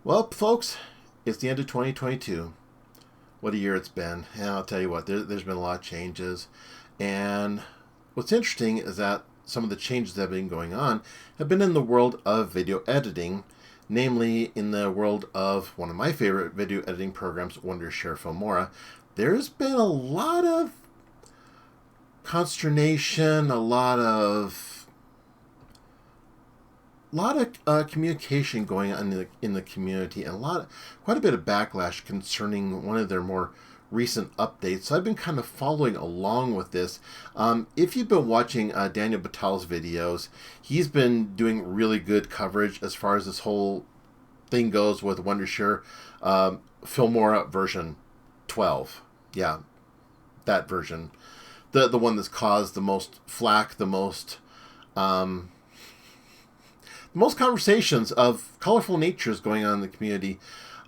Well, folks, it's the end of 2022. What a year it's been. And I'll tell you what, there's been a lot of changes. And what's interesting is that some of the changes that have been going on have been in the world of video editing, namely in the world of one of my favorite video editing programs, Wondershare Filmora. There's been a lot of consternation, a lot of communication going on in the community, and quite a bit of backlash concerning one of their more recent updates. So I've been kind of following along with this. If you've been watching Daniel Battal's videos, he's been doing really good coverage as far as this whole thing goes with Wondershare Filmora version 12. Yeah, that version, the one that's caused the most flack, the most conversations of colorful natures going on in the community.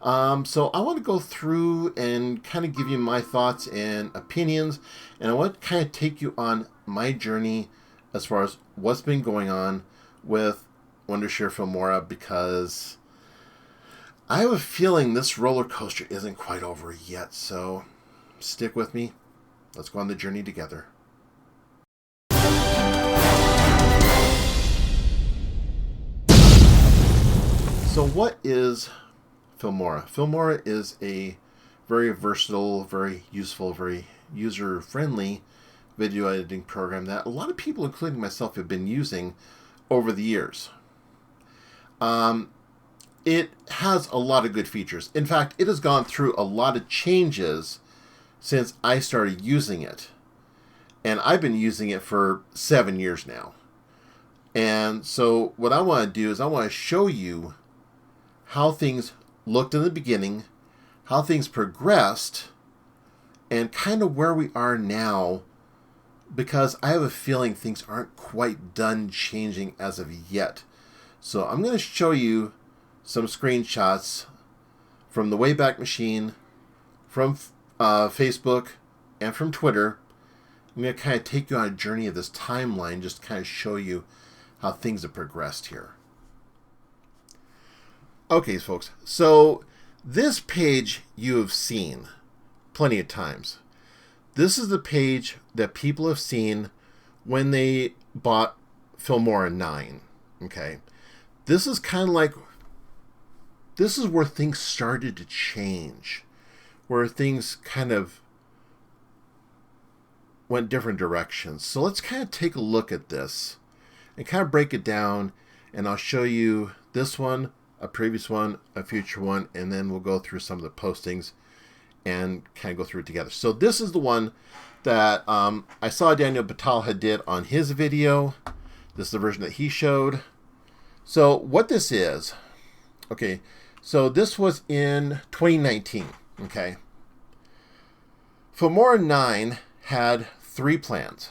So I want to go through and kind of give you my thoughts and opinions, and I want to kind of take you on my journey as far as what's been going on with Wondershare Filmora, because I have a feeling this roller coaster isn't quite over yet. So stick with me. Let's go on the journey together. So what is Filmora? Filmora is a very versatile, very useful, very user-friendly video editing program that a lot of people, including myself, have been using over the years. It has a lot of good features. In fact, it has gone through a lot of changes since I started using it. And I've been using it for 7 years now. And so what I want to do is I want to show you how things looked in the beginning, how things progressed, and kind of where we are now, because I have a feeling things aren't quite done changing as of yet. So I'm going to show you some screenshots from the Wayback Machine, from Facebook, and from Twitter. I'm going to kind of take you on a journey of this timeline, just to kind of show you how things have progressed here. Okay, folks, so this page you have seen plenty of times. This is the page that people have seen when they bought Filmora 9, okay? This is kind of like, this is where things started to change, where things kind of went different directions. So let's kind of take a look at this and kind of break it down, and I'll show you this one, a previous one, a future one, and then we'll go through some of the postings and kind of go through it together. So this is the one that I saw Daniel Battal had did on his video. This is the version that he showed. So what this is, okay, so this was in 2019, okay. Filmora 9 had 3 plans.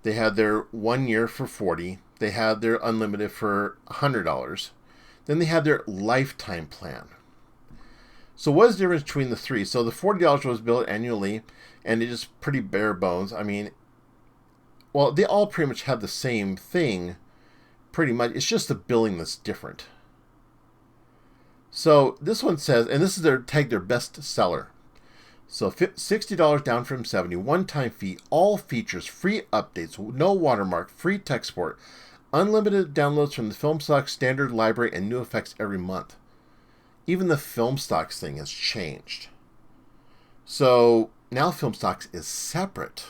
They had their 1 year for $40. They had their unlimited for $100. Then they had their lifetime plan. So what is the difference between the 3? So the $40 was billed annually, and it is pretty bare bones. I mean, well, they all pretty much have the same thing, pretty much. It's just the billing that's different. So this one says, and this is their best seller. So $60 down from $70, one-time fee, all features, free updates, no watermark, free tech support, unlimited downloads from the FilmStock standard library, and new effects every month. Even the FilmStocks thing has changed. So now FilmStocks is separate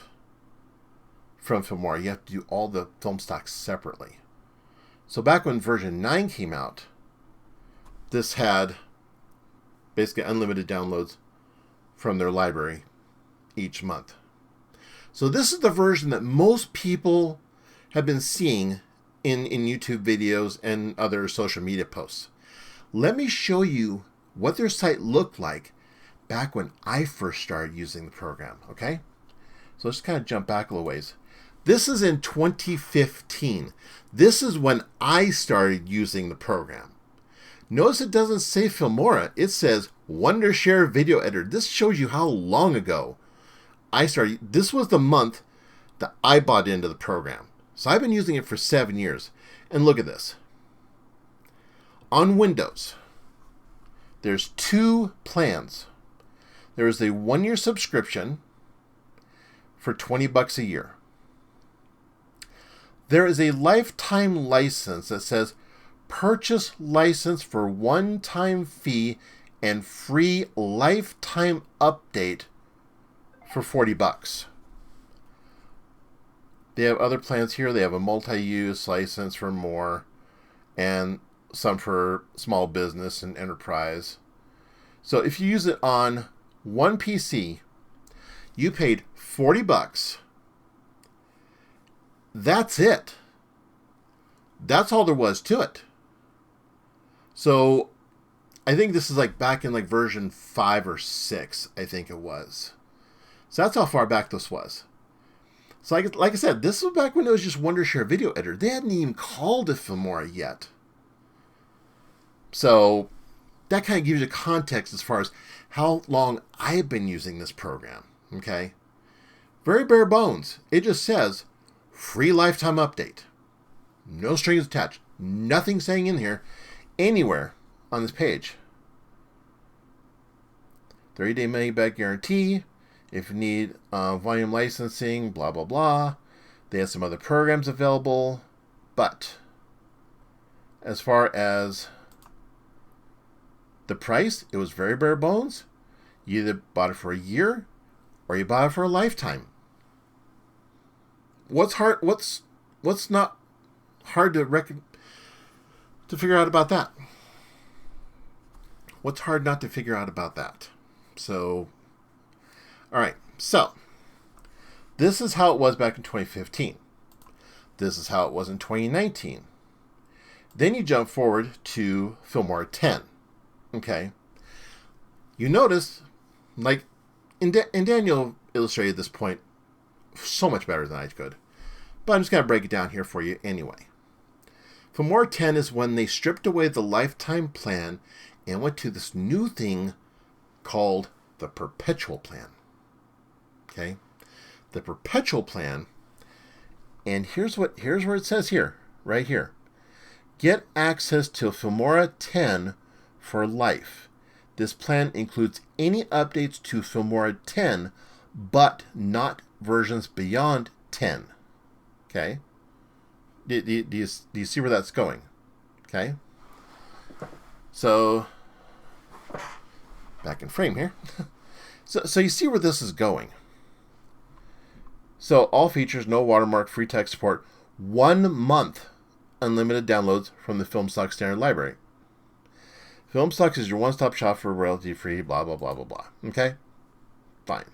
from Filmora. You have to do all the FilmStocks separately. So back when version 9 came out, this had basically unlimited downloads from their library each month. So this is the version that most people have been seeing in YouTube videos and other social media posts. Let me show you what their site looked like back when I first started using the program, okay? So let's kind of jump back a little ways. This is in 2015. This is when I started using the program. Notice it doesn't say Filmora. It says Wondershare Video Editor. This shows you how long ago I started. This was the month that I bought into the program. So I've been using it for 7 years. And look at this. On Windows, There's two plans. There is a 1-year subscription for $20 a year. There is a lifetime license that says purchase license for one-time fee and free lifetime update for $40. They have other plans here. They have a multi-use license for more, and some for small business and enterprise. So if you use it on one PC, you paid $40. That's it. That's all there was to it. So I think this is like back in like version 5 or 6, I think it was. So that's how far back this was. So like I said, this was back when it was just Wondershare Video Editor. They hadn't even called it Filmora yet. So that kind of gives you context as far as how long I've been using this program. Okay? Very bare bones. It just says free lifetime update. No strings attached. Nothing saying in here anywhere on this page. 30-day money-back guarantee. If you need volume licensing, blah, blah, blah. They have some other programs available. But as far as the price, it was very bare bones. You either bought it for a year or you bought it for a lifetime. What's hard? What's not hard to figure out about that? What's hard not to figure out about that? So, all right. So, this is how it was back in 2015. This is how it was in 2019. Then you jump forward to Filmora 10. Okay. You notice, like, and Daniel illustrated this point so much better than I could. But I'm just going to break it down here for you anyway. Filmora 10 is when they stripped away the lifetime plan and went to this new thing called the perpetual plan. Okay? The perpetual plan, and here's where it says here, right here. Get access to Filmora 10 for life. This plan includes any updates to Filmora 10, but not versions beyond 10. Okay? Do you see where that's going? Okay? So, back in frame here. So you see where this is going. So, all features, no watermark, free text support, 1 month unlimited downloads from the Filmstock standard library. Filmstock is your one-stop shop for royalty-free, blah, blah, blah, blah, blah. Okay? Fine.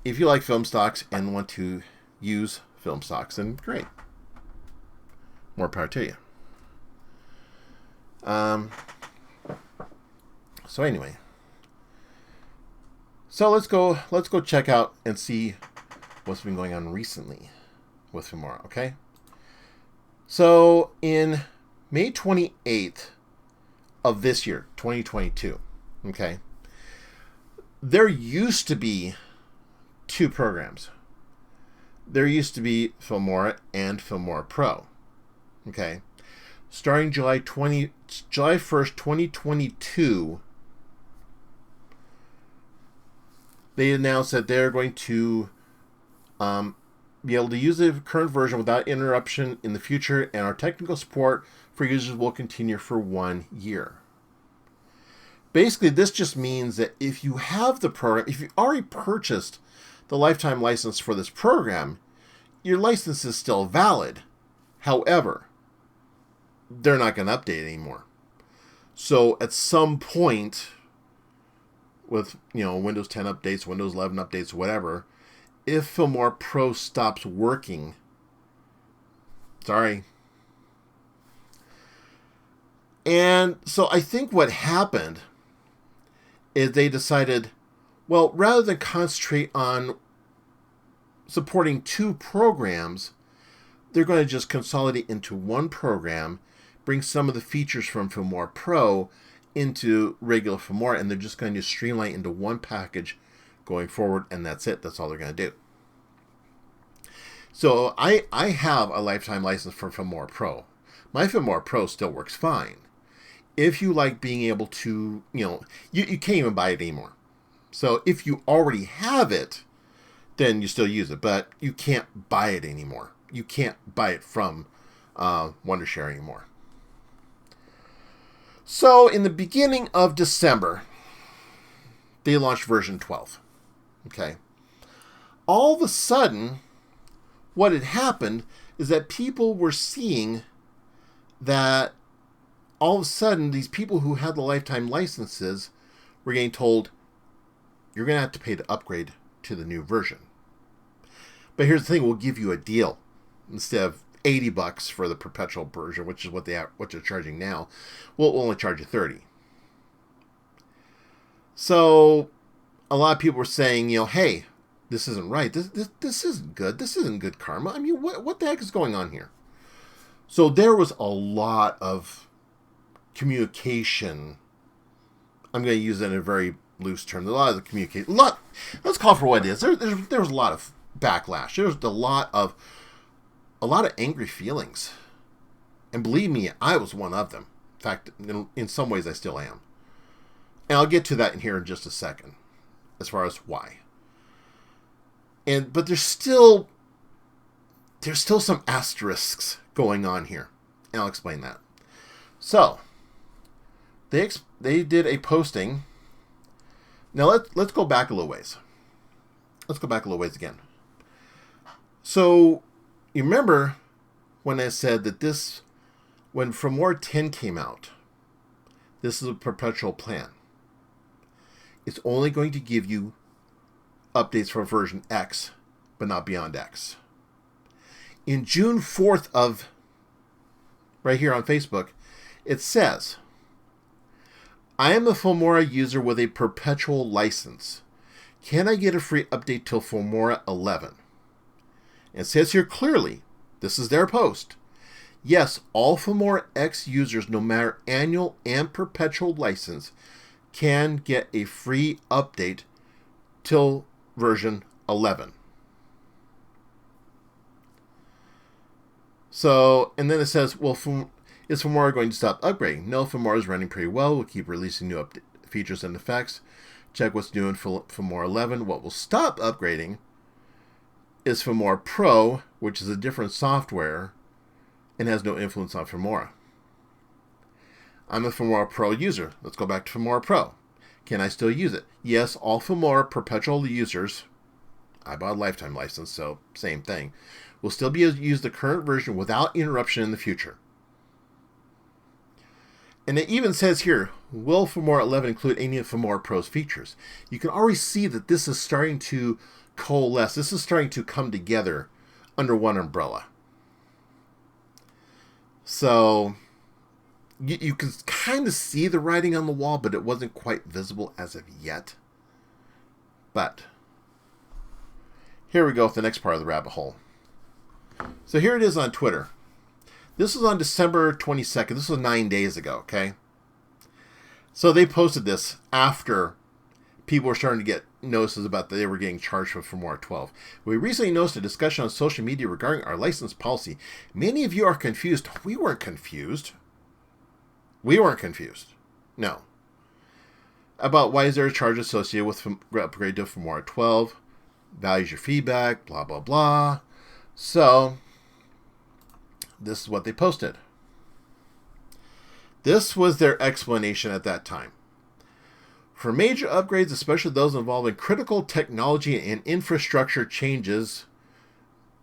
If you like Filmstocks and want to use Filmstocks, then great. More power to you. So anyway. So let's go check out and see what's been going on recently with Filmora, okay? So in May 28th of this year, 2022, okay, there used to be 2 programs. There used to be Filmora and Filmora Pro, okay? Starting July 1st, 2022, they announced that they're going to be able to use the current version without interruption in the future, and our technical support for users will continue for 1 year. Basically, this just means that if you have the program, if you already purchased the lifetime license for this program, your license is still valid. However, they're not going to update it anymore. So at some point, with Windows 10 updates, Windows 11 updates, whatever, if Filmora Pro stops working, sorry. And so I think what happened is they decided, well, rather than concentrate on supporting 2 programs, they're going to just consolidate into 1 program, bring some of the features from Filmora Pro into regular Filmora, and they're just going to streamline into 1 package going forward, and that's it. That's all they're going to do. So I have a lifetime license for Filmora Pro. My Filmora Pro still works fine. if you like being able to, you can't even buy it anymore. So if you already have it, then you still use it, but you can't buy it anymore. You can't buy it from Wondershare anymore. So in the beginning of December, they launched version 12. Okay. All of a sudden, what had happened is that people were seeing that all of a sudden these people who had the lifetime licenses were getting told, you're going to have to pay to upgrade to the new version. But here's the thing, we'll give you a deal. Instead of $80 for the perpetual version, which is what they're charging now, we'll only charge you $30. So a lot of people were saying, hey, this isn't right. This isn't good. This isn't good karma. I mean, what the heck is going on here? So there was a lot of communication. I'm going to use that in a very loose term. A lot of the communication. Let's call it for what it is. There was a lot of backlash. There was a lot of angry feelings. And believe me, I was one of them. In fact, in some ways I still am. And I'll get to that in here in just a second, as far as why. But there's still some asterisks going on here, and I'll explain that. So they did a posting. Now let's go back a little ways. Let's go back a little ways again. So you remember when I said that when Filmora 10 came out, this is a perpetual plan. It's only going to give you updates for version X, but not beyond X. In June 4th right here on Facebook, it says, I am a Filmora user with a perpetual license. Can I get a free update till Filmora 11? It says here clearly, this is their post. Yes, all Filmora X users, no matter annual and perpetual license, can get a free update till version 11. So, and then it says, well, is Filmora going to stop upgrading? No, Filmora is running pretty well. We'll keep releasing new features and effects. Check what's new in Filmora 11. What will stop upgrading is Filmora Pro, which is a different software and has no influence on Filmora. I'm a Filmora Pro user. Let's go back to Filmora Pro. Can I still use it? Yes, all Filmora perpetual users, I bought a lifetime license, so same thing, will still be able to use the current version without interruption in the future. And it even says here, will Filmora 11 include any of Filmora Pro's features? You can already see that this is starting to coalesce. This is starting to come together under one umbrella. So you can kind of see the writing on the wall, but it wasn't quite visible as of yet. But here we go with the next part of the rabbit hole. So here it is on Twitter. This was on December 22nd. This was 9 days ago, okay? So they posted this after people were starting to get notices about that they were getting charged for Filmora 12. We recently noticed a discussion on social media regarding our license policy. Many of you are confused. We weren't confused. We weren't confused. No. About why is there a charge associated with upgrade to Filmora 12? Values your feedback, blah, blah, blah. So this is what they posted. This was their explanation at that time. For major upgrades, especially those involving critical technology and infrastructure changes,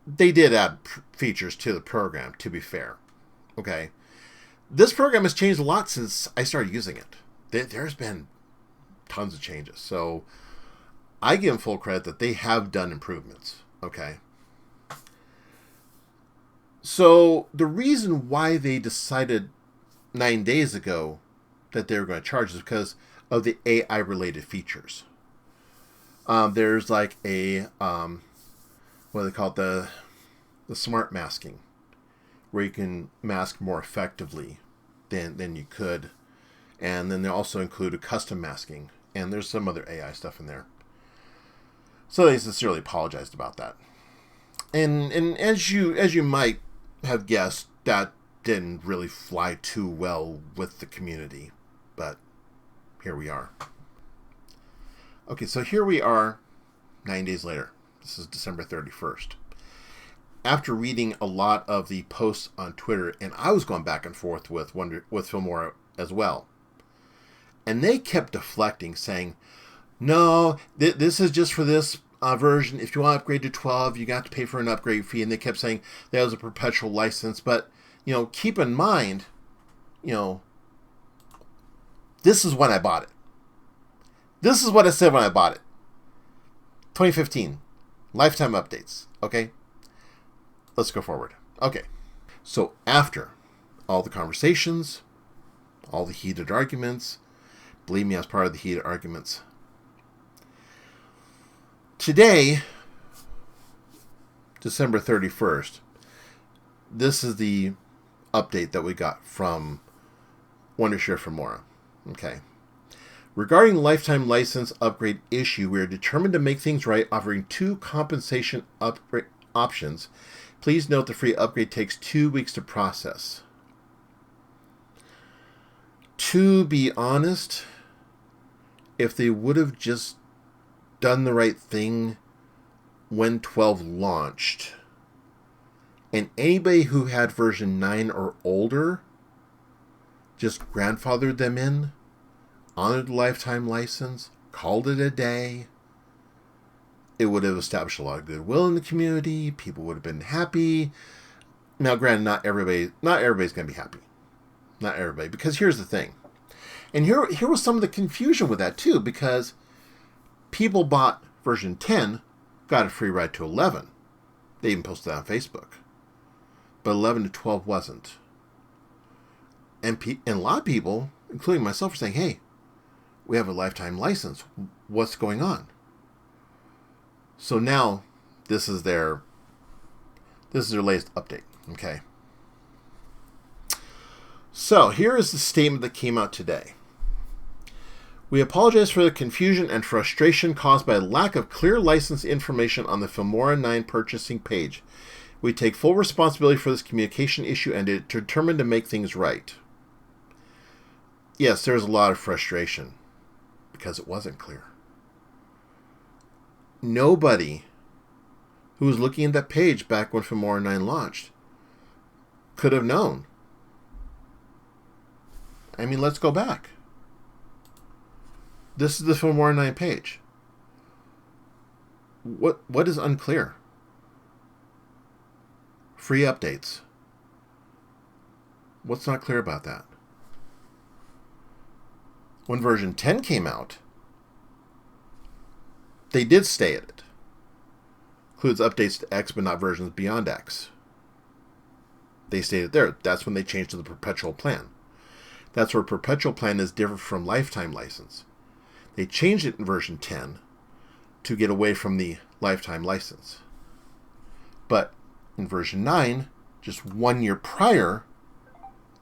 they did add features to the program, to be fair. Okay. This program has changed a lot since I started using it. There's been tons of changes. So I give them full credit that they have done improvements. Okay. So the reason why they decided 9 days ago that they were going to charge is because of the AI related features. There's like a what do they call it, the smart masking, where you can mask more effectively than you could, and then they also include a custom masking, and there's some other AI stuff in there. So they sincerely apologized about that. And as you might have guessed, that didn't really fly too well with the community, but here we are. Okay, so here we are 9 days later. This is December 31st. After reading a lot of the posts on Twitter, and I was going back and forth with Filmora as well, and they kept deflecting, saying, no, this is just for this version. If you want to upgrade to 12, you got to pay for an upgrade fee. And they kept saying that was a perpetual license. But, keep in mind, this is when I bought it. This is what I said when I bought it. 2015. Lifetime updates. Okay? Let's go forward. Okay. So after all the conversations, all the heated arguments, believe me, I was part of the heated arguments. Today, December 31st, this is the update that we got from Wondershare Filmora. Okay. Regarding lifetime license upgrade issue, we are determined to make things right, offering 2 compensation upgrade options. Please note the free upgrade takes 2 weeks to process. To be honest, if they would have just done the right thing when 12 launched, and anybody who had version 9 or older just grandfathered them in, honored the lifetime license, called it a day, it would have established a lot of goodwill in the community. People would have been happy. Now, granted, not everybody's going to be happy. Not everybody, because here's the thing. And here was some of the confusion with that too, because people bought version 10, got a free ride to 11. They even posted that on Facebook. But 11 to 12 wasn't. And a lot of people, including myself, are saying, hey, we have a lifetime license. What's going on? So now, this is their latest update. Okay. So here is the statement that came out today. We apologize for the confusion and frustration caused by a lack of clear license information on the Filmora 9 purchasing page. We take full responsibility for this communication issue and are determined to make things right. Yes, there's a lot of frustration because it wasn't clear. Nobody who was looking at that page back when Filmora 9 launched could have known. I mean, let's go back. This is the Filmora 9 page. What is unclear? Free updates. What's not clear about that? When version 10 came out, they did state it. Includes updates to X, but not versions beyond X. They stated there. That's when they changed to the perpetual plan. That's where perpetual plan is different from lifetime license. They changed it in version 10 to get away from the lifetime license. But in version 9, just 1 year prior,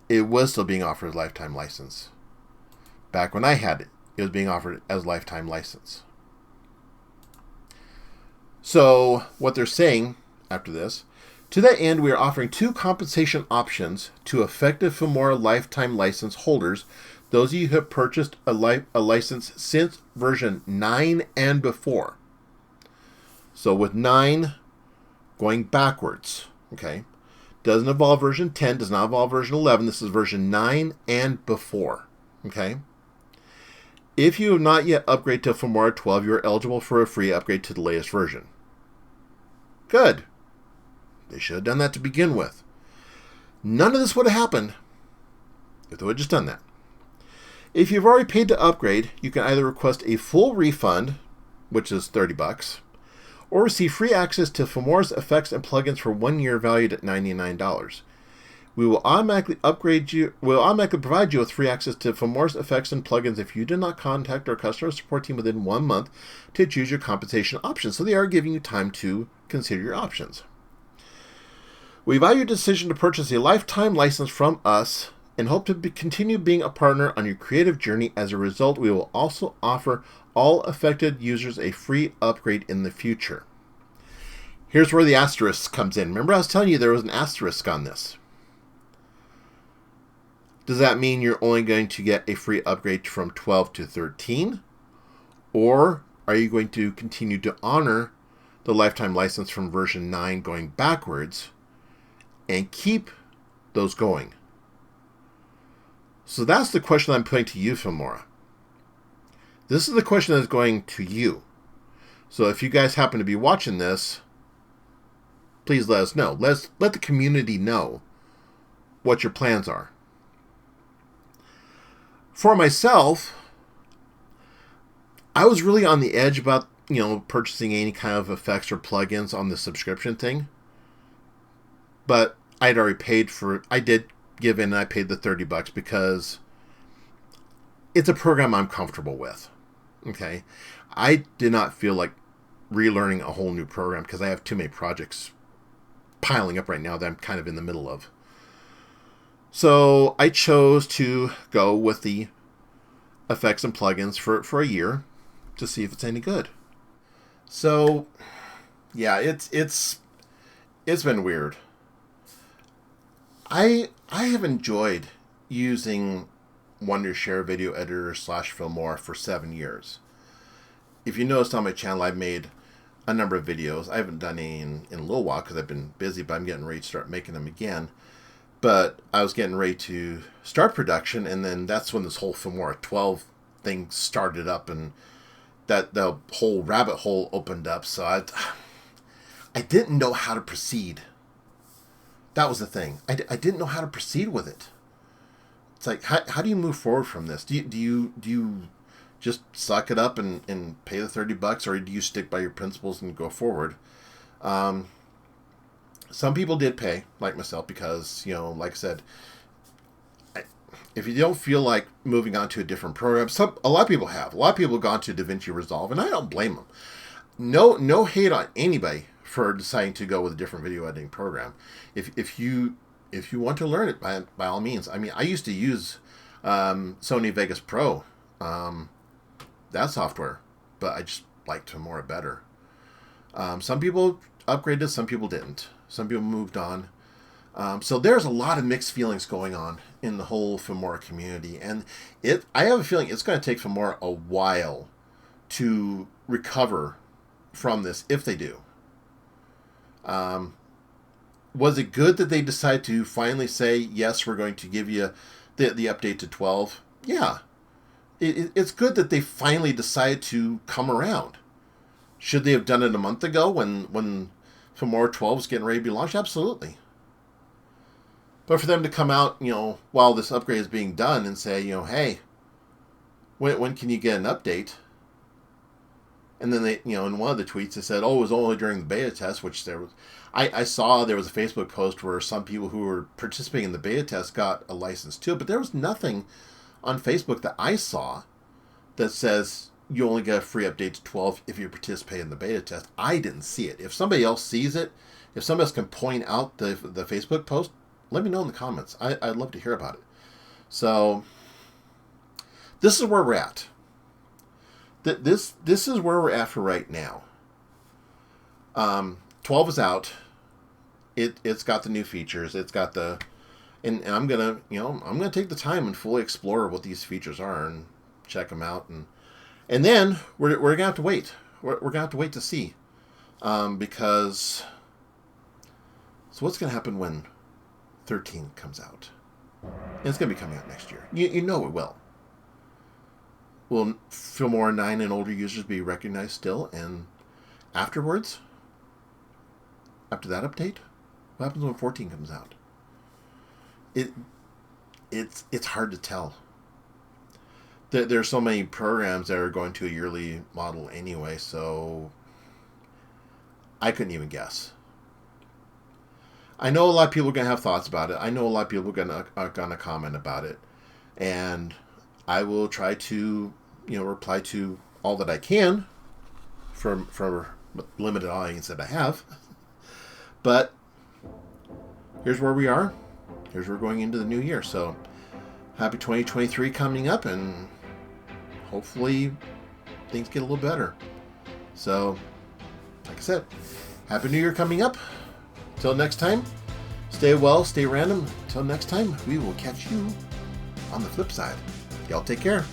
it was still being offered as lifetime license. Back when I had it, it was being offered as lifetime license. So what they're saying after this, to that end, we are offering 2 compensation options to effective Filmora lifetime license holders, those of you who have purchased a license since version 9 and before. So with 9 going backwards, okay, doesn't involve version 10, does not involve version 11. This is version 9 and before, okay. If you have not yet upgraded to Filmora 12, you are eligible for a free upgrade to the latest version. Good. They should have done that to begin with. None of this would have happened if they would have just done that. If you've already paid to upgrade, you can either request a full refund, which is $30, or receive free access to Filmora's effects and plugins for 1 year valued at $99. We will automatically provide you with free access to Filmora's effects and plugins if you do not contact our customer support team within 1 month to choose your compensation option. So they are giving you time to consider your options. We value your decision to purchase a lifetime license from us and hope to continue being a partner on your creative journey. As a result, we will also offer all affected users a free upgrade in the future. Here's where the asterisk comes in. Remember I was telling you there was an asterisk on this. Does that mean you're only going to get a free upgrade from 12 to 13? Or are you going to continue to honor the lifetime license from version 9 going backwards and keep those going? So that's the question I'm putting to you, Filmora. This is the question that's going to you. So if you guys happen to be watching this, please let us know. Let the community know what your plans are. For myself, I was really on the edge about, purchasing any kind of effects or plugins on the subscription thing. But I'd already paid for it. I did give in and I paid the $30 because it's a program I'm comfortable with. Okay. I did not feel like relearning a whole new program because I have too many projects piling up right now that I'm kind of in the middle of. So I chose to go with the effects and plugins for a year to see if it's any good. So yeah, it's been weird. I have enjoyed using Wondershare Video Editor / Filmora for 7 years. If you noticed on my channel, I've made a number of videos. I haven't done any in a little while because I've been busy, but I'm getting ready to start making them again. But I was getting ready to start production, and then that's when this whole Filmora 12 thing started up, and that the whole rabbit hole opened up. So I didn't know how to proceed. That was the thing. I didn't know how to proceed with it. It's like, how do you move forward from this? Do you just suck it up and pay the $30, or do you stick by your principles and go forward? Some people did pay, like myself, because, like I said, if you don't feel like moving on to a different program, a lot of people have. A lot of people have gone to DaVinci Resolve, and I don't blame them. No hate on anybody for deciding to go with a different video editing program. If you want to learn it, by all means. I mean, I used to use Sony Vegas Pro, that software, but I just liked Filmora better. Some people upgraded, some people didn't. Some people moved on. So there's a lot of mixed feelings going on in the whole Filmora community, and I have a feeling it's going to take Filmora a while to recover from this, if they do. Was it good that they decided to finally say, yes, we're going to give you the update to 12? Yeah. It's good that they finally decided to come around. Should they have done it a month ago when Filmora 12 was getting ready to be launched? Absolutely. But for them to come out, while this upgrade is being done and say, hey, when can you get an update? And then they, in one of the tweets, they said, oh, it was only during the beta test, which I saw there was a Facebook post where some people who were participating in the beta test got a license too, but there was nothing on Facebook that I saw that says you only get a free update to 12 if you participate in the beta test. I didn't see it. If somebody else sees it, if somebody else can point out the Facebook post, let me know in the comments. I'd love to hear about it. So this is where we're at. This is where we're at for right now. 12 is out. It's got the new features. It's got the, and I'm gonna take the time and fully explore what these features are and check them out, and then we're gonna have to wait. We're gonna have to wait to see, because. So what's gonna happen when 13 comes out? And it's gonna be coming out next year. You know it will. Will Filmora 9 and older users be recognized still? And afterwards, after that update, what happens when 14 comes out? It's hard to tell. There's so many programs that are going to a yearly model anyway, so I couldn't even guess. I know a lot of people are going to have thoughts about it. I know a lot of people are going to comment about it. And I will try to, reply to all that I can from the limited audience that I have. But here's where we are. Here's where we're going into the new year. So happy 2023 coming up, and hopefully things get a little better. So, like I said, happy new year coming up. Till next time, stay well, stay random. Till next time, we will catch you on the flip side. Y'all take care.